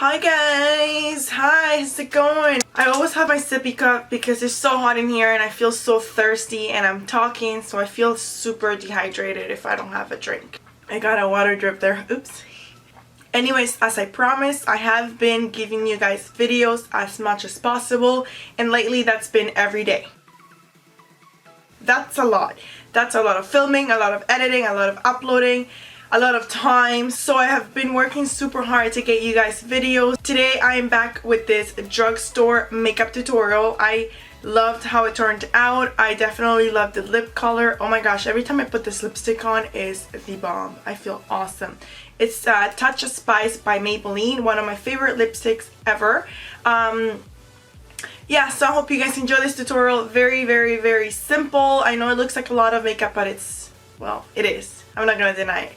Hi guys! Hi, how's it going? I always have my sippy cup because it's so hot in here and I feel so thirsty and I'm talking, so I feel super dehydrated if I don't have a drink. I got a water drip there. Oops. Anyways, as I promised, I have been giving you guys videos as much as possible, and lately that's been every day. That's a lot. That's a lot of filming, a lot of editing, a lot of uploading, a lot of time. So I have been working super hard to get you guys videos. Today I am back with this drugstore makeup tutorial. I loved how it turned out. I definitely love the lip color. Oh my gosh, every time I put this lipstick on is the bomb. I feel awesome. It's Touch of Spice by Maybelline, one of my favorite lipsticks ever. Yeah, so I hope you guys enjoy this tutorial. Very simple. I know it looks like a lot of makeup, but it's, well, it is. I'm not gonna deny it.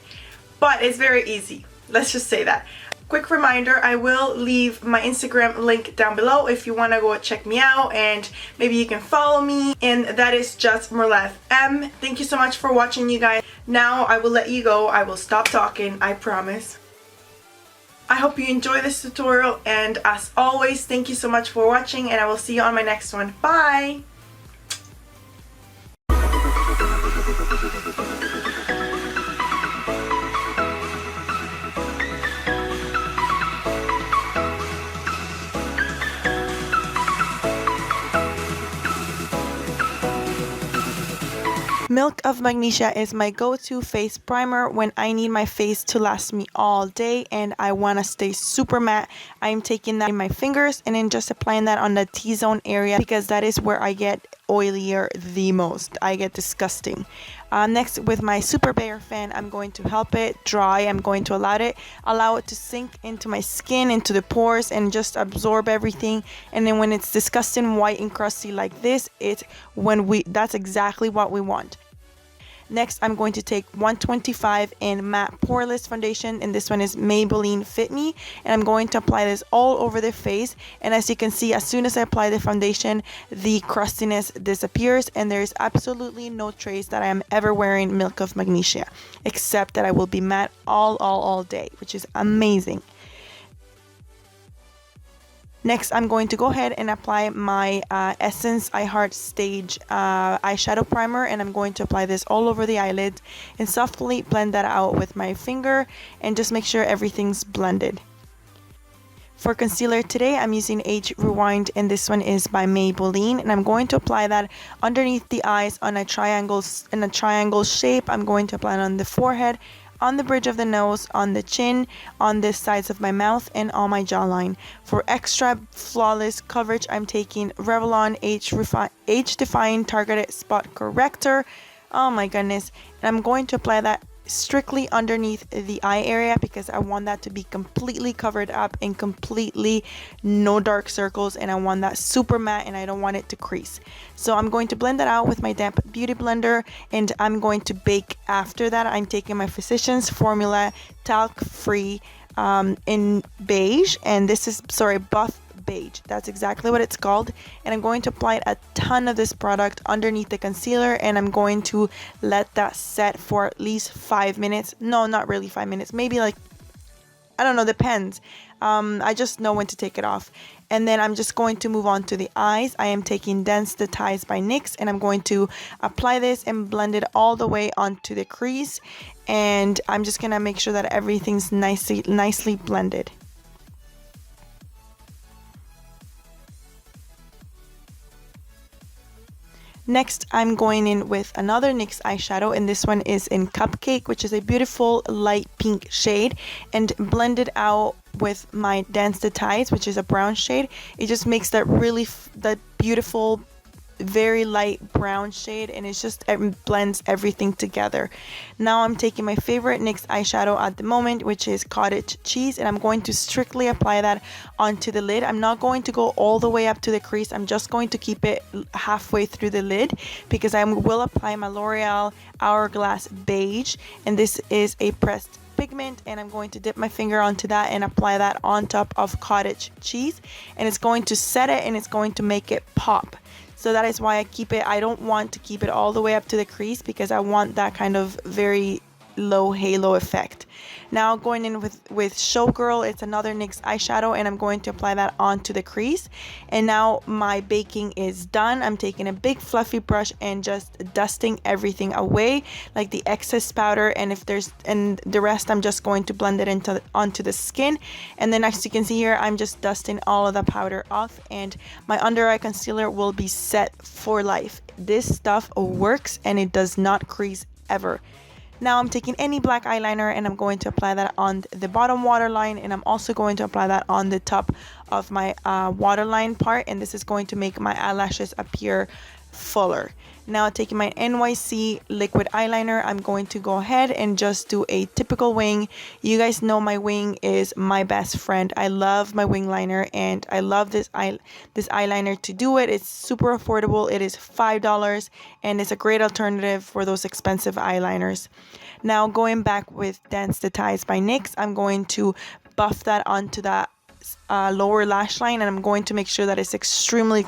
But it's very easy. Let's just say that. Quick reminder, I will leave my Instagram link down below if you want to go check me out and maybe you can follow me, and that is just Merleth M. Thank you so much for watching, you guys. Now I will let you go. I will stop talking, I promise. I hope you enjoy this tutorial, and as always, thank you so much for watching, and I will see you on my next one. Bye! Milk of Magnesia is my go-to face primer when I need my face to last me all day and I want to stay super matte. I'm taking that in my fingers and then just applying that on the T-zone area because that is where I get oilier the most. I get disgusting. Next, with my Super Bare fan, I'm going to help it dry. I'm going to allow it to sink into my skin, into the pores, and just absorb everything. And then when it's disgusting white and crusty like this, that's exactly what we want. Next, I'm going to take 125 in matte poreless foundation, and this one is Maybelline Fit Me, and I'm going to apply this all over the face. And as you can see, as soon as I apply the foundation, the crustiness disappears and there's absolutely no trace that I am ever wearing Milk of Magnesia, except that I will be matte all day, which is amazing. Next, I'm going to go ahead and apply my Essence I Heart Stage eyeshadow primer, and I'm going to apply this all over the eyelids and softly blend that out with my finger and just make sure everything's blended. For concealer today, I'm using Age Rewind, and this one is by Maybelline, and I'm going to apply that underneath the eyes in a triangle shape. I'm going to apply it on the forehead, on the bridge of the nose, on the chin, on the sides of my mouth, and on my jawline. For extra flawless coverage, I'm taking Revlon Age Define Targeted Spot Corrector. Oh my goodness. And I'm going to apply that strictly underneath the eye area because I want that to be completely covered up and completely no dark circles, and I want that super matte and I don't want it to crease. So I'm going to blend that out with my damp beauty blender, and I'm going to bake after that. I'm taking my Physicians Formula talc free in beige, and this is buff beige. That's exactly what it's called. And I'm going to apply a ton of this product underneath the concealer, and I'm going to let that set for at least 5 minutes. No, not really 5 minutes, maybe like, I don't know, depends. I just know when to take it off. And then I'm just going to move on to the eyes. I am taking Densitize by NYX, and I'm going to apply this and blend it all the way onto the crease, and I'm just gonna make sure that everything's nicely blended. Next, I'm going in with another NYX eyeshadow, and this one is in Cupcake, which is a beautiful light pink shade, and blend it out with my Densitize, which is a brown shade. It just makes that that beautiful, very light brown shade, and it blends everything together. Now I'm taking my favorite NYX eyeshadow at the moment, which is Cottage Cheese, and I'm going to strictly apply that onto the lid. I'm not going to go all the way up to the crease. I'm just going to keep it halfway through the lid because I will apply my L'Oreal Hourglass Beige, and this is a pressed pigment, and I'm going to dip my finger onto that and apply that on top of Cottage Cheese, and it's going to set it and it's going to make it pop. So that is why I don't want to keep it all the way up to the crease because I want that kind of very low halo effect. Now going in with Showgirl, it's another NYX eyeshadow, and I'm going to apply that onto the crease. And now my baking is done. I'm taking a big fluffy brush and just dusting everything away, like the excess powder, and the rest I'm just going to blend it onto the skin. And then as you can see here, I'm just dusting all of the powder off, and my under eye concealer will be set for life. This stuff works and it does not crease ever. Now I'm taking any black eyeliner and I'm going to apply that on the bottom waterline, and I'm also going to apply that on the top of my waterline part, and this is going to make my eyelashes appear fuller. Now taking my NYC liquid eyeliner, I'm going to go ahead and just do a typical wing. You guys know my wing is my best friend. I love my wing liner, and I love this eyeliner to do it. It's super affordable. It is $5 and it's a great alternative for those expensive eyeliners. Now going back with Dance the Tides by NYX, I'm going to buff that onto that lower lash line, and I'm going to make sure that it's extremely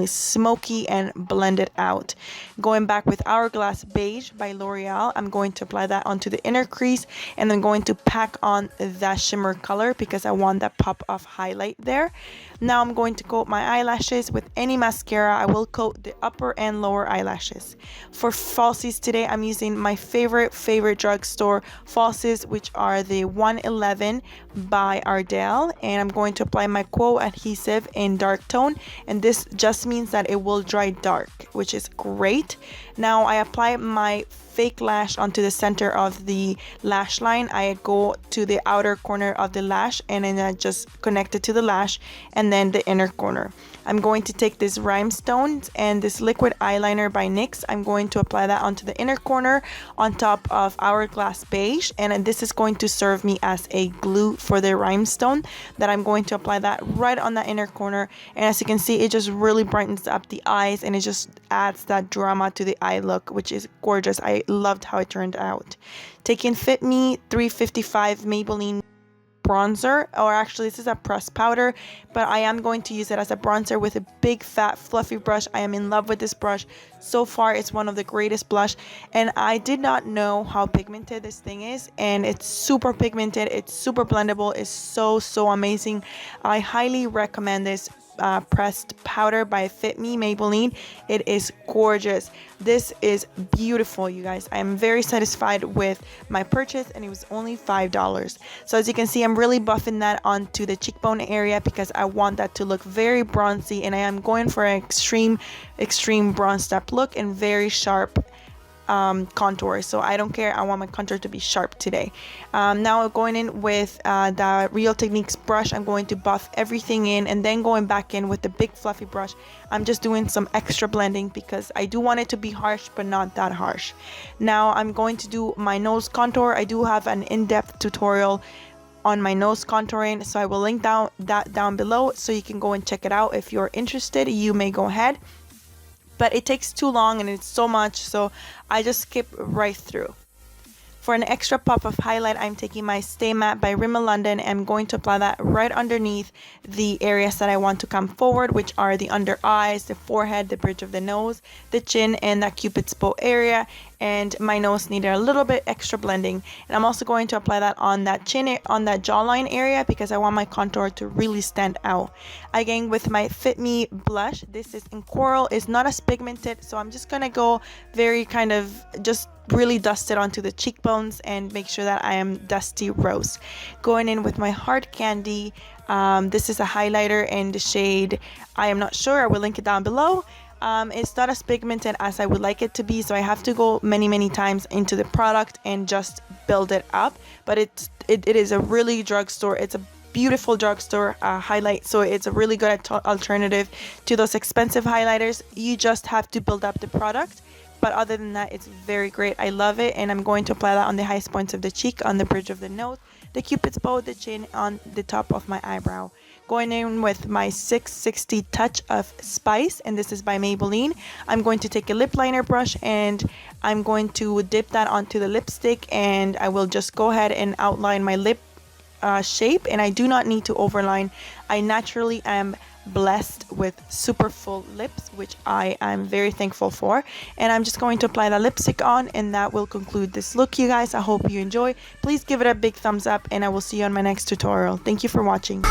smoky and blend it out. Going back with Hourglass Beige by L'Oreal, I'm going to apply that onto the inner crease, and I'm going to pack on that shimmer color because I want that pop of highlight there. Now I'm going to coat my eyelashes with any mascara. I will coat the upper and lower eyelashes. For falsies today, I'm using my favorite drugstore falsies, which are the 111 by Ardell, and I'm going to apply my Quo adhesive in dark tone, and this just means that it will dry dark, which is great. Now I apply my fake lash onto the center of the lash line. I go to the outer corner of the lash and then I just connect it to the lash, and then the inner corner. I'm going to take this Rhinestones and this liquid eyeliner by NYX. I'm going to apply that onto the inner corner on top of Hourglass Beige, and this is going to serve me as a glue for the rhinestone that I'm going to apply that right on that inner corner. And as you can see, it just really brightens up the eyes and it just adds that drama to the eye look, which is gorgeous. I loved how it turned out. Taking Fit Me 355 Maybelline bronzer, or actually this is a pressed powder, but I am going to use it as a bronzer with a big fat fluffy brush. I am in love with this brush. So far it's one of the greatest blush, and I did not know how pigmented this thing is, and it's super pigmented, it's super blendable, it's so amazing. I highly recommend this pressed powder by Fit Me Maybelline. It is gorgeous. This is beautiful, you guys. I am very satisfied with my purchase, and it was only $5. So as you can see, I'm really buffing that onto the cheekbone area because I want that to look very bronzy, and I am going for an extreme bronzed up look and very sharp contour. So I don't care, I want my contour to be sharp today. Now going in with the Real Techniques brush, I'm going to buff everything in, and then going back in with the big fluffy brush, I'm just doing some extra blending because I do want it to be harsh but not that harsh. Now I'm going to do my nose contour. I do have an in-depth tutorial on my nose contouring, so I will link that down below so you can go and check it out. If you're interested, you may go ahead, but it takes too long and it's so much, so I just skip right through. For an extra pop of highlight, I'm taking my Stay Matte by Rimmel London and I'm going to apply that right underneath the areas that I want to come forward, which are the under eyes, the forehead, the bridge of the nose, the chin, and that Cupid's bow area. And my nose needed a little bit extra blending, and I'm also going to apply that on that chin, on that jawline area, because I want my contour to really stand out. Again, with my Fit Me blush, this is in Coral. It's not as pigmented, so I'm just gonna go very kind of just really dust it onto the cheekbones and make sure that I am dusty rose. Going in with my Hard Candy, this is a highlighter in the shade, I am not sure, I will link it down below. It's not as pigmented as I would like it to be, so I have to go many times into the product and just build it up. But it is a really drugstore, it's a beautiful drugstore highlight, so it's a really good alternative to those expensive highlighters. You just have to build up the product, but other than that, it's very great. I love it, and I'm going to apply that on the highest points of the cheek, on the bridge of the nose, the Cupid's bow, the chin, on the top of my eyebrow. Going in with my 660 Touch of Spice, and this is by Maybelline. I'm going to take a lip liner brush and I'm going to dip that onto the lipstick, and I will just go ahead and outline my lip shape, and I do not need to overline. I naturally am blessed with super full lips, which I am very thankful for. And I'm just going to apply the lipstick on, and that will conclude this look, you guys. I hope you enjoy. Please give it a big thumbs up, and I will see you on my next tutorial. Thank you for watching.